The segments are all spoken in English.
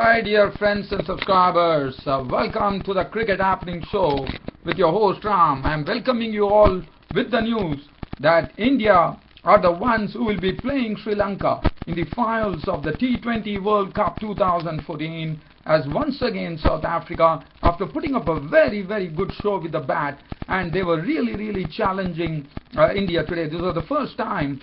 Hi dear friends and subscribers, welcome to the Cricket Happening Show with your host Ram. I am welcoming you all with the news that India are the ones who will be playing Sri Lanka in the finals of the T20 World Cup 2014, as once again South Africa, after putting up a very good show with the bat, and they were really challenging India today. This was the first time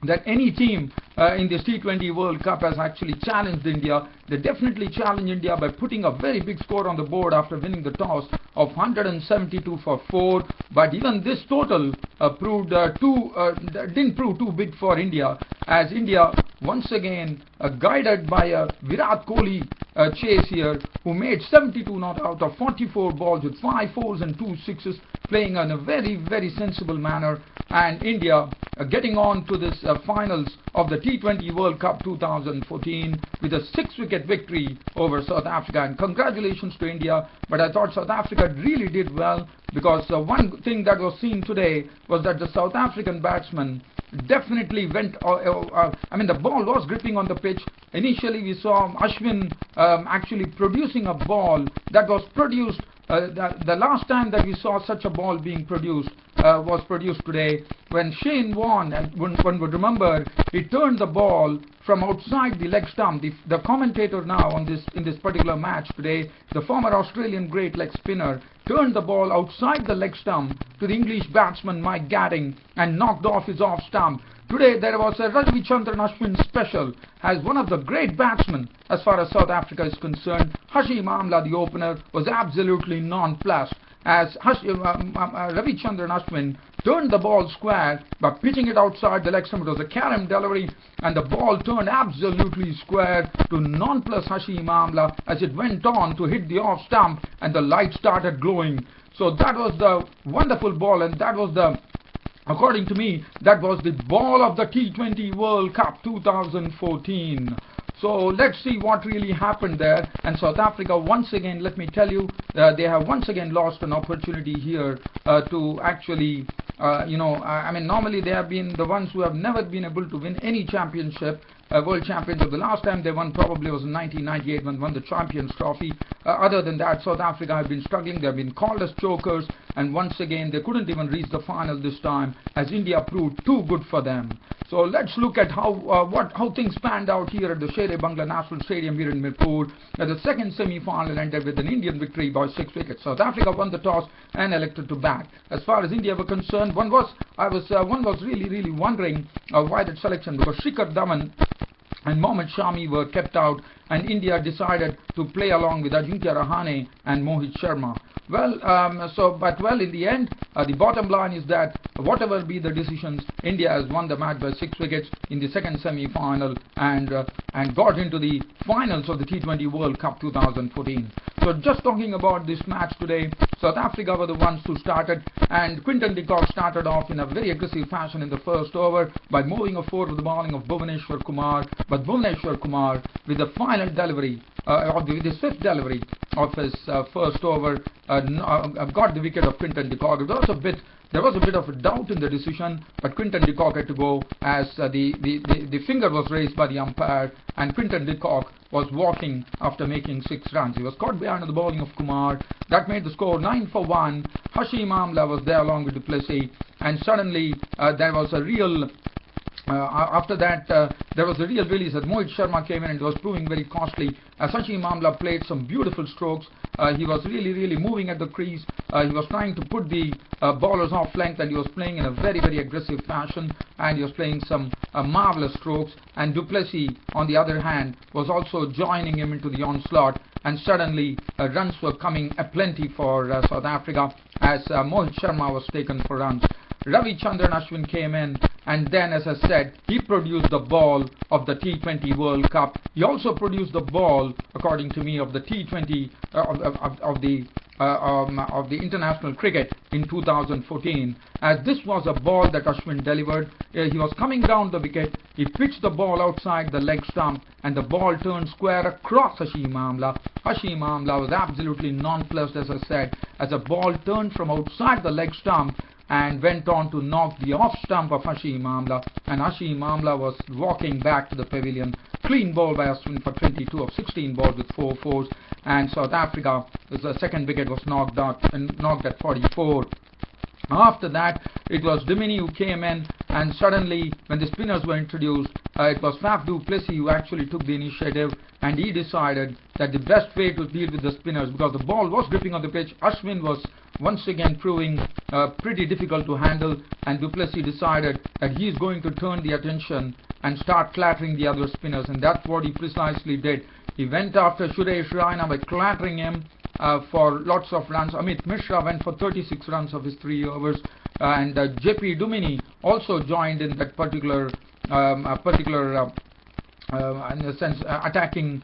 that any team in this T20 World Cup has actually challenged India. They definitely challenged India by putting a very big score on the board after winning the toss of 172 for 4. But even this total didn't prove too big for India, as India once again guided by a Virat Kohli chase here, who made 72 not out of 44 balls with 5 fours and 2 sixes, playing in a very sensible manner, and India getting on to this finals of the T20 World Cup 2014 with a 6-wicket victory over South Africa. And congratulations to India, but I thought South Africa really did well, because one thing that was seen today was that the South African batsmen definitely went, the ball was gripping on the pitch. Initially we saw Ashwin actually producing a ball that was produced. The last time that we saw such a ball being produced was produced today, when Shane Warne, and one would remember, he turned the ball from outside the leg stump. The commentator now in this particular match today, the former Australian great leg spinner, turned the ball outside the leg stump to the English batsman Mike Gatting and knocked off his off stump. Today there was a Ravichandran Ashwin special, as one of the great batsmen as far as South Africa is concerned. Hashim Amla, the opener, was absolutely nonplussed, as Ravichandran Ashwin turned the ball square by pitching it outside the leg stump. It was a carom delivery, and the ball turned absolutely square to nonplus Hashim Amla as it went on to hit the off stump, and the light started glowing. So that was the wonderful ball, and that was the, according to me, that was the ball of the T20 World Cup 2014. So let's see what really happened there. And South Africa, once again, let me tell you, they have once again lost an opportunity here to actually, normally they have been the ones who have never been able to win any championship, world championship. The last time they won probably was in 1998 when they won the Champions Trophy. Other than that, South Africa have been struggling. They have been called as chokers, and once again they couldn't even reach the final this time, as India proved too good for them. So let's look at how things panned out here at the Sher Bangla National Stadium here in Mirpur. The second semi-final ended with an Indian victory by 6 wickets. South Africa won the toss and elected to bat. As far as India were concerned, one was really wondering why that selection, because Shikhar Dhawan and Mohammad Shami were kept out, and India decided to play along with Ajinkya Rahane and Mohit Sharma. Well, in the end, the bottom line is that whatever be the decisions, India has won the match by 6 wickets in the second semi-final, and got into the finals of the T20 World Cup 2014. So just talking about this match today, South Africa were the ones who started, and Quinton de Kock started off in a very aggressive fashion in the first over by moving a 4 with the bowling of Bhuvneshwar Kumar. But Bhuvneshwar Kumar, with the final delivery, with his 5th delivery of his first over, got the wicket of Quinton de Kock. There was a bit of a doubt in the decision, but Quinton de Kock had to go, as the finger was raised by the umpire, and Quinton de Kock was walking after making 6 runs. He was caught behind the bowling of Kumar. That made the score 9 for 1. Hashim Amla was there along with du Plessis, and suddenly there was a real after that, there was a real release as Mohit Sharma came in, and it was proving very costly, as Hashim Amla played some beautiful strokes. He was really moving at the crease. He was trying to put the bowlers off length, and he was playing in a very aggressive fashion, and he was playing some marvelous strokes. And du Plessis, on the other hand, was also joining him into the onslaught, and suddenly runs were coming aplenty for South Africa, as Mohit Sharma was taken for runs. Ravichandran Ashwin came in, and then, as I said, he produced the ball of the T20 World Cup. He also produced the ball, according to me, of the T20 of the international cricket in 2014, as this was a ball that Ashwin delivered. He was coming down the wicket, he pitched the ball outside the leg stump, and the ball turned square across Hashim Amla. Hashim Amla was absolutely nonplussed, as I said, as the ball turned from outside the leg stump and went on to knock the off stump of Hashim Amla, and Hashim Amla was walking back to the pavilion clean ball by Ashwin for 22 of 16 balls with 4 fours, and South Africa, the second wicket was knocked at 44. After that, it was Duminy who came in, and suddenly, when the spinners were introduced, it was Faf du Plessis who actually took the initiative, and he decided that the best way to deal with the spinners, because the ball was gripping on the pitch, Ashwin was once again proving pretty difficult to handle, and du Plessis decided that he is going to turn the attention and start clattering the other spinners, and that's what he precisely did. He went after Suresh Raina by clattering him for lots of runs. Amit Mishra went for 36 runs of his 3 overs, and JP Duminy also joined in that particular in a sense attacking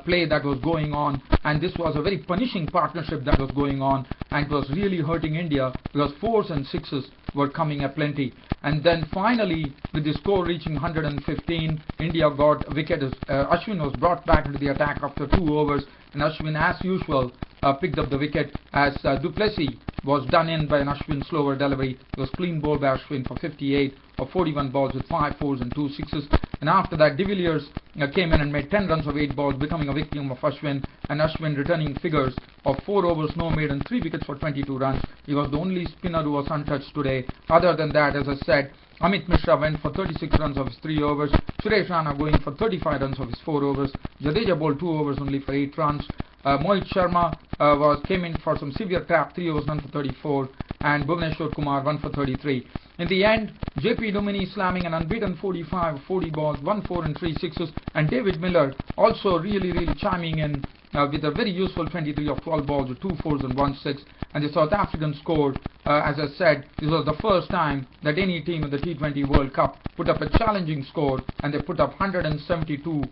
play that was going on, and this was a very punishing partnership that was going on, and it was really hurting India because 4s and 6s were coming aplenty. And then finally, with the score reaching 115, India got a wicket. Ashwin was brought back into the attack after 2 overs, and Ashwin, as usual, picked up the wicket as du Plessis was done in by an Ashwin slower delivery. It was clean ball by Ashwin for 58 of 41 balls with 5 fours and 2 sixes. And after that, de Villiers came in and made 10 runs of 8 balls, becoming a victim of Ashwin, and Ashwin returning figures of 4 overs, no maiden, 3 wickets for 22 runs. He was the only spinner who was untouched today. Other than that, as I said, Amit Mishra went for 36 runs of his 3 overs, Suresh Raina going for 35 runs of his 4 overs, Jadeja bowled 2 overs only for 8 runs, Mohit Sharma came in for some severe tap, 3 overs, 1 for 34, and Bhuvneshwar Kumar 1 for 33. In the end, JP Duminy slamming an unbeaten 45 40 balls, 1 4 and 3 sixes, and David Miller also really chiming in with a very useful 23 of 12 balls with 2 fours and 1 6. And the South Africans scored, as I said, this was the first time that any team in the T20 World Cup put up a challenging score, and they put up 172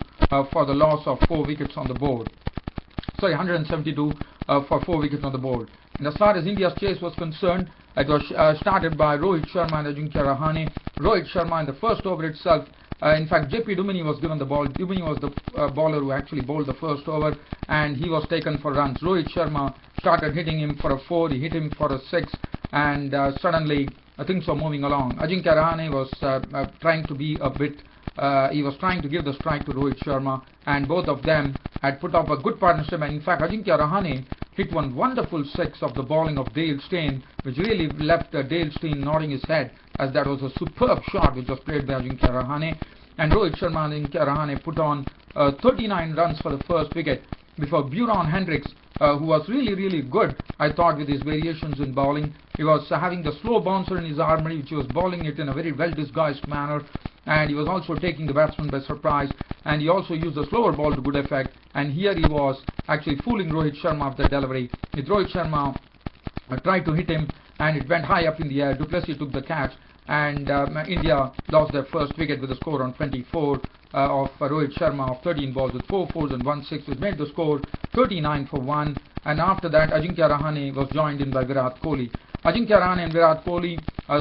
for the loss of 4 wickets on the board. 172 for 4 wickets on the board. And as far as India's chase was concerned, it was started by Rohit Sharma and Ajinkya Rahane. Rohit Sharma in the first over itself, in fact, JP Duminy was given the ball. Duminy was the bowler who actually bowled the first over, and he was taken for runs. Rohit Sharma started hitting him for a 4, he hit him for a 6, and suddenly things were moving along. Ajinkya Rahane was trying to be a bit he was trying to give the strike to Rohit Sharma, and both of them had put up a good partnership. And in fact, Ajinkya Rahane hit one wonderful 6 of the bowling of Dale Steyn, which really left Dale Steyn nodding his head, as that was a superb shot which was played by Ajinkya Rahane. And Rohit Sharma and Ajinkya Rahane put on 39 runs for the first wicket before Buron Hendricks, who was really good, I thought, with his variations in bowling. He was having the slow bouncer in his armory, which he was bowling it in a very well disguised manner, and he was also taking the batsman by surprise, and he also used the slower ball to good effect, and here he was actually fooling Rohit Sharma with the delivery. With Rohit Sharma tried to hit him, and it went high up in the air. Du Plessis took the catch, and India lost their first wicket with a score on 24 of Rohit Sharma of 13 balls with 4 fours and 1 6, which made the score 39 for 1. And after that, Ajinkya Rahane was joined in by Virat Kohli. Ajinkya Rahane and Virat Kohli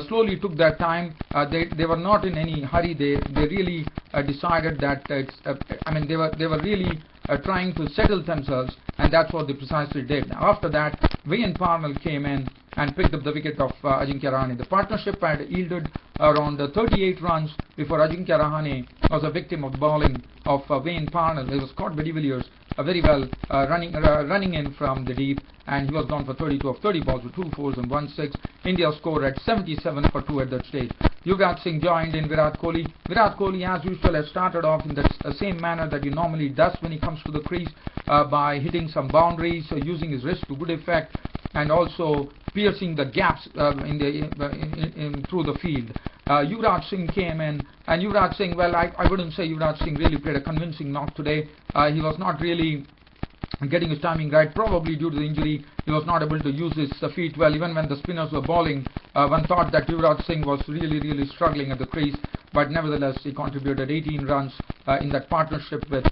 slowly took their time. They were not in any hurry. They really decided that they were really trying to settle themselves, and that's what they precisely did. After that, Wayne Parnell came in and picked up the wicket of Ajinkya Rahane. The partnership had yielded around 38 runs before Ajinkya Rahane was a victim of the bowling of Wayne Parnell. He was caught by de Villiers very well running in from the deep, and he was gone for 32 of 30 balls with 2 fours and 1 6. India scored at 77 for 2 at that stage. Yuvraj Singh joined in Virat Kohli. Virat Kohli, as usual, has started off in the same manner that he normally does when he comes to the crease, by hitting some boundaries, using his wrist to good effect, and also piercing the gaps through the field. Yuvraj Singh came in, and Yuvraj Singh, well, I wouldn't say Yuvraj Singh really played a convincing knock today. He was not really getting his timing right, probably due to the injury. He was not able to use his feet well. Even when the spinners were bowling, one thought that Yuvraj Singh was really struggling at the crease, but nevertheless he contributed 18 runs in that partnership with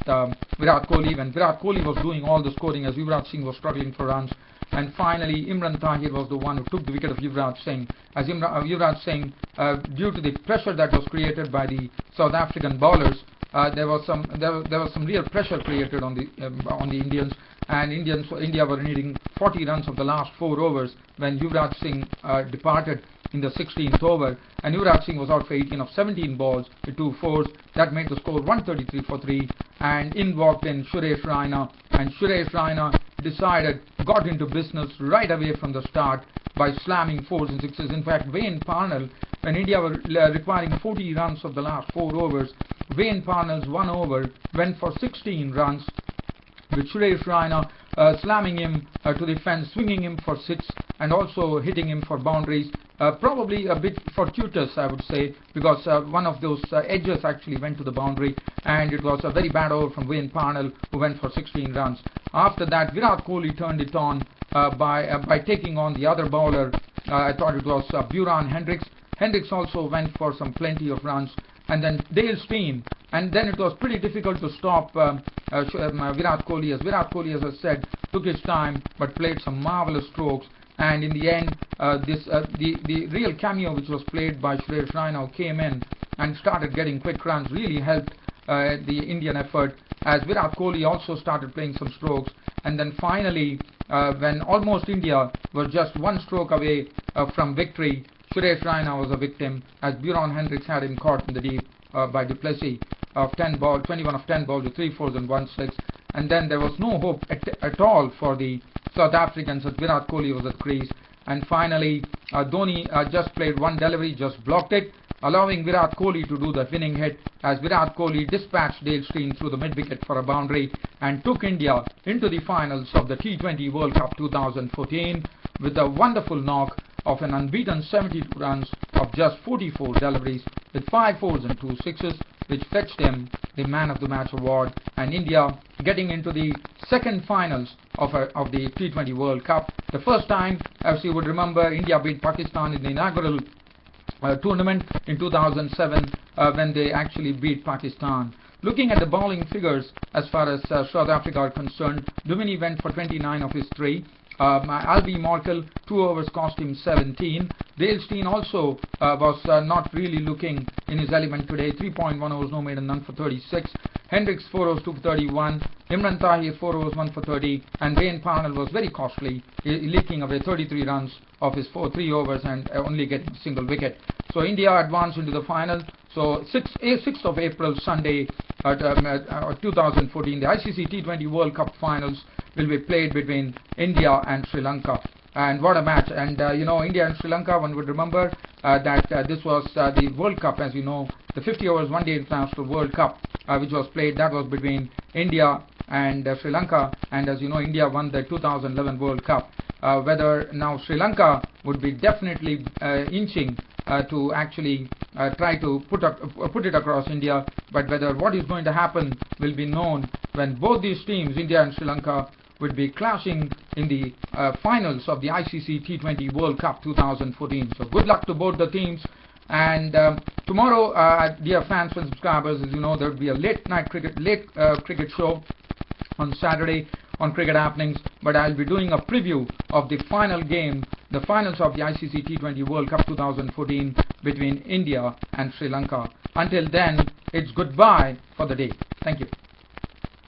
Virat Kohli, when Virat Kohli was doing all the scoring as Yuvraj Singh was struggling for runs. And finally, Imran Tahir was the one who took the wicket of Yuvraj Singh, as Yuvraj Singh, due to the pressure that was created by the South African bowlers, there was some real pressure created on the Indians, and India were needing 40 runs of the last 4 overs when Yuvraj Singh departed, in the 16th over, and Yuvraj Singh was out for 18 of 17 balls with 2 fours. That made the score 133 for 3, and in walked in Suresh Raina, and Suresh Raina got into business right away from the start by slamming 4s and 6s. In fact, Wayne Parnell, when India were requiring 40 runs of the last 4 overs, Wayne Parnell's 1 over went for 16 runs, with Suresh Raina slamming him to the fence, swinging him for 6, and also hitting him for boundaries. Probably a bit fortuitous, I would say, because one of those edges actually went to the boundary, and it was a very bad over from Wayne Parnell, who went for 16 runs. After that, Virat Kohli turned it on by taking on the other bowler. I thought it was Buran Hendricks. Hendricks also went for some plenty of runs, and then Dale Steyn, and then it was pretty difficult to stop Virat Kohli, as Virat Kohli, as I said, took his time but played some marvelous strokes. And in the end, the real cameo which was played by Suresh Raina came in and started getting quick runs, really helped the Indian effort, as Virat Kohli also started playing some strokes. And then finally, when almost India was just 1 stroke away from victory, Suresh Raina was a victim, as Buran Hendricks had him caught in the deep by Du Plessis of 21 of 10 balls with 3 fours and 1 6. And then there was no hope at all for the South Africans, as Virat Kohli was at crease. And finally, Dhoni just played 1 delivery, just blocked it, allowing Virat Kohli to do the winning hit, as Virat Kohli dispatched Dale Steyn through the mid-wicket for a boundary and took India into the finals of the T20 World Cup 2014 with a wonderful knock of an unbeaten 72 runs of just 44 deliveries with 5 fours and 2 sixes, which fetched him the Man of the Match award, and India getting into the second finals of the T20 World Cup. The first time, as you would remember, India beat Pakistan in the inaugural tournament in 2007 when they actually beat Pakistan. Looking at the bowling figures as far as South Africa are concerned, Dumini went for 29 of his 3. Albie Morkel, 2 overs cost him 17. Dale Steyn also was not really looking in his element today. 3.1 overs, no maiden, none for 36. Hendricks 4 overs, 2 for 31. Imran Tahir 4 overs, 1 for 30. And Wayne Parnell was very costly, leaking away 33 runs of his 3 overs and only getting a single wicket. So India advanced into the final. So 6th of April, Sunday, 2014, the ICC T20 World Cup finals will be played between India and Sri Lanka. And what a match. And India and Sri Lanka, one would remember that this was the World Cup, as you know, the 50 overs 1-day international World Cup, which was played. That was between India and Sri Lanka, and as you know, India won the 2011 World Cup. Whether now Sri Lanka would be definitely inching to actually try to put it across India, but whether what is going to happen will be known when both these teams, India and Sri Lanka, would be clashing in the finals of the ICC T20 World Cup 2014. So good luck to both the teams. And tomorrow, dear fans and subscribers, as you know, there will be a late cricket show on Saturday on Cricket Happenings, but I'll be doing a preview of the final game, the finals of the ICC T20 World Cup 2014 between India and Sri Lanka. Until then, it's goodbye for the day. Thank you.